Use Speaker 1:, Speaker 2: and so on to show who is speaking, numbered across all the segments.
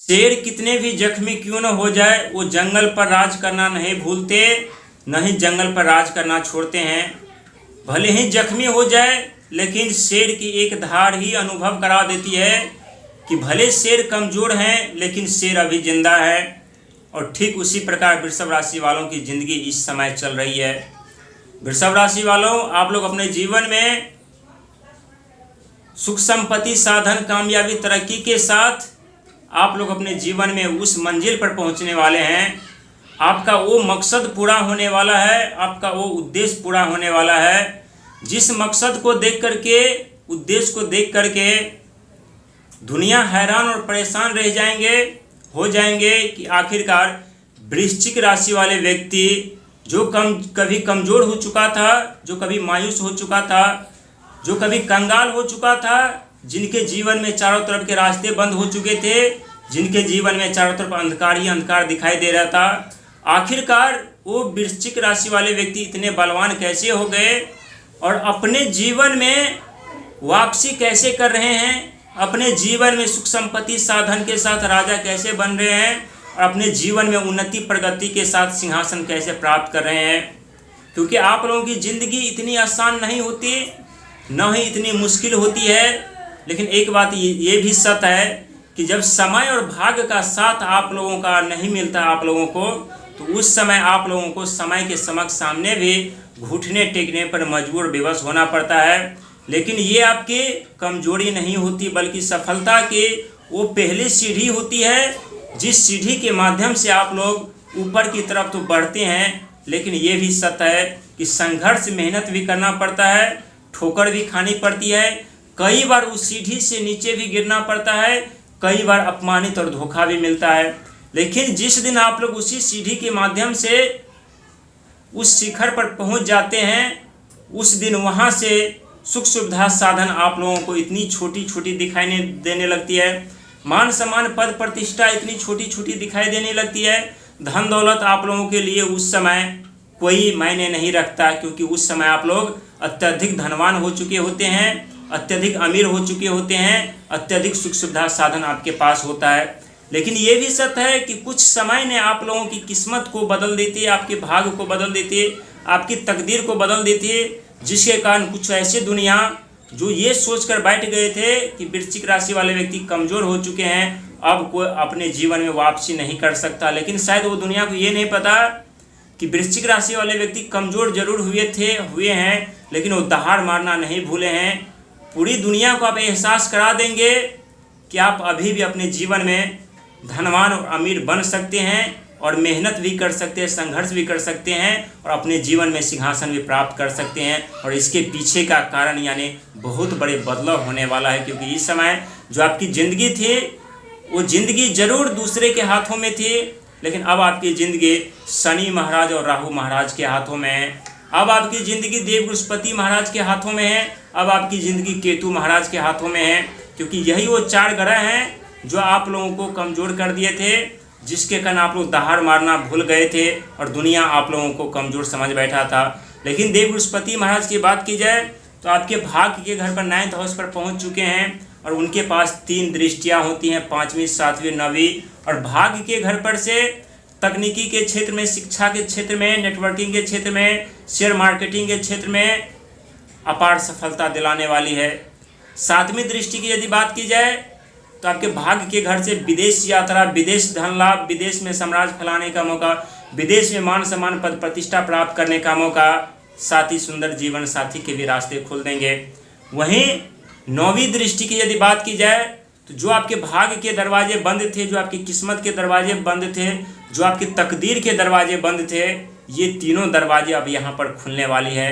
Speaker 1: शेर कितने भी जख्मी क्यों न हो जाए, वो जंगल पर राज करना नहीं भूलते, न ही जंगल पर राज करना छोड़ते हैं। भले ही जख्मी हो जाए, लेकिन शेर की एक धार ही अनुभव करा देती है कि भले शेर कमज़ोर हैं, लेकिन शेर अभी जिंदा है। और ठीक उसी प्रकार वृषभ राशि वालों की ज़िंदगी इस समय चल रही है। वृषभ राशि वालों, आप लोग अपने जीवन में सुख संपत्ति, साधन, कामयाबी, तरक्की के साथ आप लोग अपने जीवन में उस मंजिल पर पहुंचने वाले हैं। आपका वो मकसद पूरा होने वाला है, आपका वो उद्देश्य पूरा होने वाला है। जिस मकसद को देख करके, उद्देश्य को देख करके दुनिया हैरान और परेशान रह जाएंगे, हो जाएंगे कि आखिरकार वृश्चिक राशि वाले व्यक्ति जो कभी कमज़ोर हो चुका था, जो कभी मायूस हो चुका था, जो कभी कंगाल हो चुका था, जिनके जीवन में चारों तरफ के रास्ते बंद हो चुके थे, जिनके जीवन में चारों तरफ अंधकार ही अंधकार दिखाई दे रहा था, आखिरकार वो वृश्चिक राशि वाले व्यक्ति इतने बलवान कैसे हो गए और अपने जीवन में वापसी कैसे कर रहे हैं, अपने जीवन में सुख संपत्ति, साधन के साथ राजा कैसे बन रहे हैं और अपने जीवन में उन्नति, प्रगति के साथ सिंहासन कैसे प्राप्त कर रहे हैं। क्योंकि आप लोगों की ज़िंदगी इतनी आसान नहीं होती, न ही इतनी मुश्किल होती है। लेकिन एक बात ये भी सत्य है कि जब समय और भाग्य का साथ आप लोगों का नहीं मिलता आप लोगों को, तो उस समय आप लोगों को समय के समक्ष सामने भी घुटने टेकने पर मजबूर विवश होना पड़ता है। लेकिन ये आपकी कमजोरी नहीं होती, बल्कि सफलता की वो पहली सीढ़ी होती है, जिस सीढ़ी के माध्यम से आप लोग ऊपर की तरफ तो बढ़ते हैं। लेकिन ये भी सत्य है कि संघर्ष, मेहनत भी करना पड़ता है, ठोकर भी खानी पड़ती है, कई बार उस सीढ़ी से नीचे भी गिरना पड़ता है, कई बार अपमानित और धोखा भी मिलता है। लेकिन जिस दिन आप लोग उसी सीढ़ी के माध्यम से उस शिखर पर पहुंच जाते हैं, उस दिन वहां से सुख सुविधा, साधन आप लोगों को इतनी छोटी छोटी दिखाई देने लगती है, मान सम्मान, पद प्रतिष्ठा इतनी छोटी छोटी दिखाई देने लगती है। धन दौलत आप लोगों के लिए उस समय कोई मायने नहीं रखता, क्योंकि उस समय आप लोग अत्यधिक धनवान हो चुके होते हैं, अत्यधिक अमीर हो चुके होते हैं, अत्यधिक सुख सुविधा साधन आपके पास होता है। लेकिन ये भी सत्य है कि कुछ समय ने आप लोगों की किस्मत को बदल देती है, आपके भाग्य को बदल देती है, आपकी तकदीर को बदल देती है, जिसके कारण कुछ ऐसे दुनिया जो ये सोचकर बैठ गए थे कि वृश्चिक राशि वाले व्यक्ति कमज़ोर हो चुके हैं, अब कोई अपने जीवन में वापसी नहीं कर सकता। लेकिन शायद वो दुनिया को ये नहीं पता कि वृश्चिक राशि वाले व्यक्ति कमज़ोर जरूर हुए हैं, लेकिन वो दहाड़ मारना नहीं भूले हैं। पूरी दुनिया को आप एहसास करा देंगे कि आप अभी भी अपने जीवन में धनवान और अमीर बन सकते हैं, और मेहनत भी कर सकते हैं, संघर्ष भी कर सकते हैं, और अपने जीवन में सिंहासन भी प्राप्त कर सकते हैं। और इसके पीछे का कारण यानी बहुत बड़े बदलाव होने वाला है। क्योंकि इस समय जो आपकी ज़िंदगी थी, वो ज़िंदगी जरूर दूसरे के हाथों में थी, लेकिन अब आपकी ज़िंदगी शनि महाराज और राहु महाराज के हाथों में है। अब आपकी ज़िंदगी देव बृहस्पति महाराज के हाथों में है, अब आपकी ज़िंदगी केतु महाराज के हाथों में है। क्योंकि यही वो चार ग्रह हैं जो आप लोगों को कमज़ोर कर दिए थे, जिसके कारण आप लोग दहाड़ मारना भूल गए थे और दुनिया आप लोगों को कमज़ोर समझ बैठा था। लेकिन देव बृहस्पति महाराज की बात की जाए तो आपके भाग्य के घर पर 9th हाउस पर पहुंच चुके हैं, और उनके पास 3 दृष्टियां होती हैं, 5वीं, 7वीं, 9वीं। और भाग्य के घर पर से तकनीकी के क्षेत्र में, शिक्षा के क्षेत्र में, नेटवर्किंग के क्षेत्र में, शेयर मार्केटिंग के क्षेत्र में अपार सफलता दिलाने वाली है। 7वीं दृष्टि की यदि बात की जाए तो आपके भाग्य के घर से विदेश यात्रा, विदेश धन लाभ, विदेश में साम्राज्य फैलाने का मौका, विदेश में मान सम्मान, पद प्रतिष्ठा प्राप्त करने का मौका, साथ ही सुंदर जीवन साथी के भी रास्ते खोल देंगे। वहीं 9वीं दृष्टि की यदि बात की जाए तो जो आपके भाग्य के दरवाजे बंद थे, जो आपकी किस्मत के दरवाजे बंद थे, जो आपकी तकदीर के दरवाजे बंद थे, ये तीनों दरवाजे अब यहाँ पर खुलने वाली है।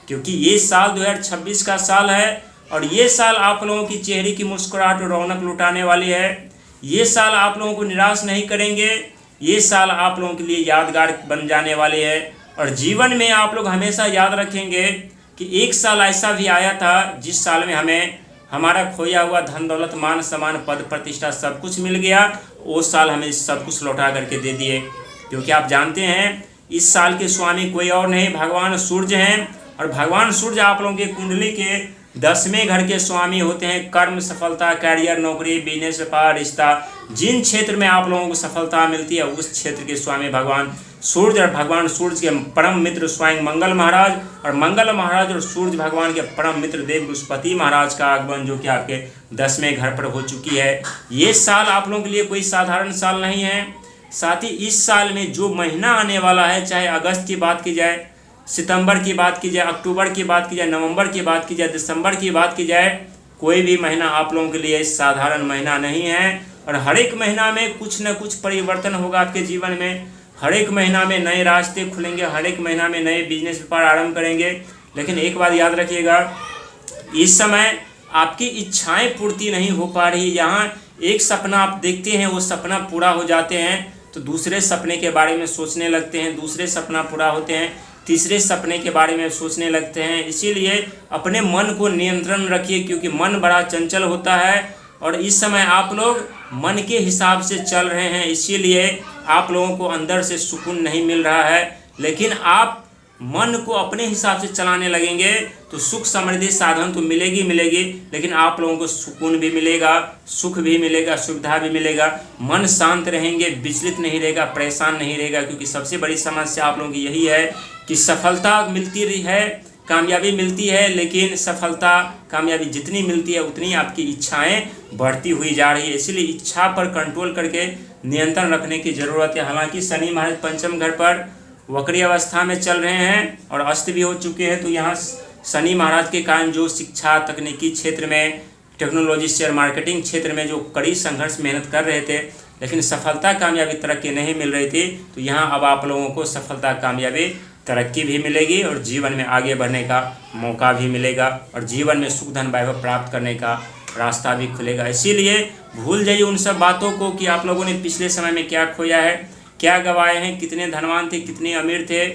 Speaker 1: क्योंकि ये साल 2026 का साल है, और ये साल आप लोगों की चेहरे की मुस्कुराहट और रौनक लुटाने वाली है। ये साल आप लोगों को निराश नहीं करेंगे, ये साल आप लोगों के लिए यादगार बन जाने वाले है। और जीवन में आप लोग हमेशा याद रखेंगे कि एक साल ऐसा भी आया था जिस साल में हमें हमारा खोया हुआ धन दौलत, मान सम्मान, पद प्रतिष्ठा सब कुछ मिल गया। वो साल हमें सब कुछ लौटा करके दे दिए। क्योंकि आप जानते हैं इस साल के स्वामी कोई और नहीं, भगवान सूर्य हैं। और भगवान सूर्य आप लोगों के कुंडली के 10वें घर के स्वामी होते हैं कर्म, सफलता, कैरियर, नौकरी, बिजनेस, व्यापार, रिश्ता। जिन क्षेत्र में आप लोगों को सफलता मिलती है उस क्षेत्र के स्वामी भगवान सूर्य, और भगवान सूर्य के परम मित्र स्वयं मंगल महाराज, और मंगल महाराज और सूर्य भगवान के परम मित्र देव बृहस्पति महाराज का आगमन जो कि आपके 10वें घर पर हो चुकी है। ये साल आप लोगों के लिए कोई साधारण साल नहीं है। साथ ही इस साल में जो महीना आने वाला है, चाहे अगस्त की बात की जाए, सितंबर की बात की जाए, अक्टूबर की बात की जाए, नवंबर की बात की जाए, दिसंबर की बात की जाए, कोई भी महीना आप लोगों के लिए साधारण महीना नहीं है। और हर एक महीना में कुछ न कुछ परिवर्तन होगा आपके जीवन में। हर एक महीना में नए रास्ते खुलेंगे, हर एक महीना में नए बिजनेस व्यापार आरंभ करेंगे। लेकिन एक बात याद रखिएगा, इस समय आपकी इच्छाएं पूर्ति नहीं हो पा रही। यहाँ एक सपना आप देखते हैं, वो सपना पूरा हो जाते हैं तो दूसरे सपने के बारे में सोचने लगते हैं, दूसरे सपना पूरा होते हैं, तीसरे सपने के बारे में सोचने लगते हैं। इसीलिए अपने मन को नियंत्रण रखिए, क्योंकि मन बड़ा चंचल होता है और इस समय आप लोग मन के हिसाब से चल रहे हैं। इसीलिए आप लोगों को अंदर से सुकून नहीं मिल रहा है। लेकिन आप मन को अपने हिसाब से चलाने लगेंगे तो सुख समृद्धि साधन तो मिलेगी, लेकिन आप लोगों को सुकून भी मिलेगा, सुख भी मिलेगा, सुविधा भी मिलेगा। मन शांत रहेंगे, विचलित नहीं रहेगा, परेशान नहीं रहेगा। क्योंकि सबसे बड़ी समस्या आप लोगों की यही है कि सफलता मिलती रही है, कामयाबी मिलती है, लेकिन सफलता कामयाबी जितनी मिलती है उतनी आपकी इच्छाएं बढ़ती हुई जा रही है। इसलिए इच्छा पर कंट्रोल करके नियंत्रण रखने की ज़रूरत है। हालांकि शनि महाराज पंचम घर पर वक्री अवस्था में चल रहे हैं और अस्त भी हो चुके हैं, तो यहाँ शनि महाराज के कारण जो शिक्षा, तकनीकी क्षेत्र में, टेक्नोलॉजी, शेयर मार्केटिंग क्षेत्र में जो कड़ी संघर्ष मेहनत कर रहे थे, लेकिन सफलता, कामयाबी, तरक्की नहीं मिल रही थी, तो यहाँ अब आप लोगों को सफलता, कामयाबी, तरक्की भी मिलेगी और जीवन में आगे बढ़ने का मौका भी मिलेगा और जीवन में सुख, धन, वैभव प्राप्त करने का रास्ता भी खुलेगा। इसीलिए भूल जाइए उन सब बातों को कि आप लोगों ने पिछले समय में क्या खोया है, क्या गंवाए हैं, कितने धनवान थे, कितने अमीर थे।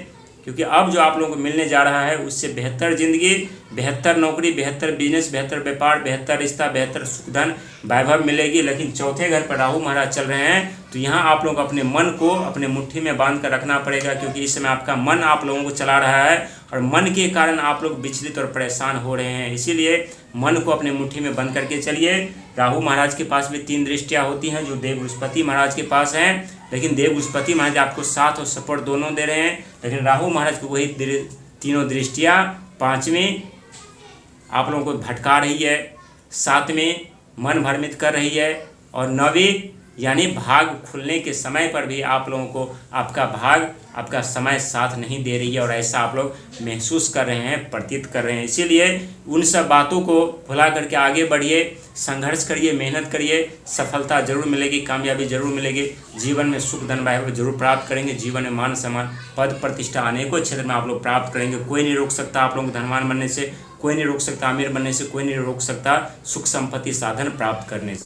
Speaker 1: क्योंकि अब जो आप लोगों को मिलने जा रहा है उससे बेहतर ज़िंदगी, बेहतर नौकरी, बेहतर बिजनेस, बेहतर व्यापार, बेहतर रिश्ता, बेहतर सुख, धन, वैभव मिलेगी। लेकिन चौथे घर पर राहु महाराज चल रहे हैं, तो यहाँ आप लोग अपने मन को अपने मुट्ठी में बांध कर रखना पड़ेगा। क्योंकि इस समय आपका मन आप लोगों को चला रहा है और मन के कारण आप लोग विचलित और परेशान हो रहे हैं। इसीलिए मन को अपने मुट्ठी में बंद करके चलिए। राहु महाराज के पास भी 3 दृष्टियाँ होती हैं जो देव बृहस्पति महाराज के पास हैं, लेकिन देव बृहस्पति महाराज आपको साथ और सपोर्ट दोनों दे रहे हैं। लेकिन राहु महाराज को वही तीनों दृष्टियाँ 5वें आप लोगों को भटका रही है, 7वें मन भ्रमित कर रही है और 9वें यानी भाग खुलने के समय पर भी आप लोगों को आपका भाग, आपका समय साथ नहीं दे रही है और ऐसा आप लोग महसूस कर रहे हैं, प्रतीत कर रहे हैं। इसीलिए उन सब बातों को भुला करके आगे बढ़िए, संघर्ष करिए, मेहनत करिए, सफलता जरूर मिलेगी, कामयाबी जरूर मिलेगी, जीवन में सुख, धन, वैभव जरूर प्राप्त करेंगे, जीवन में मान सम्मान, पद प्रतिष्ठा अनेकों क्षेत्र में आप लोग प्राप्त करेंगे। कोई नहीं रोक सकता आप लोग धनवान बनने से, कोई नहीं रोक सकता अमीर बनने से, कोई नहीं रोक सकता सुख संपत्ति साधन प्राप्त करने से।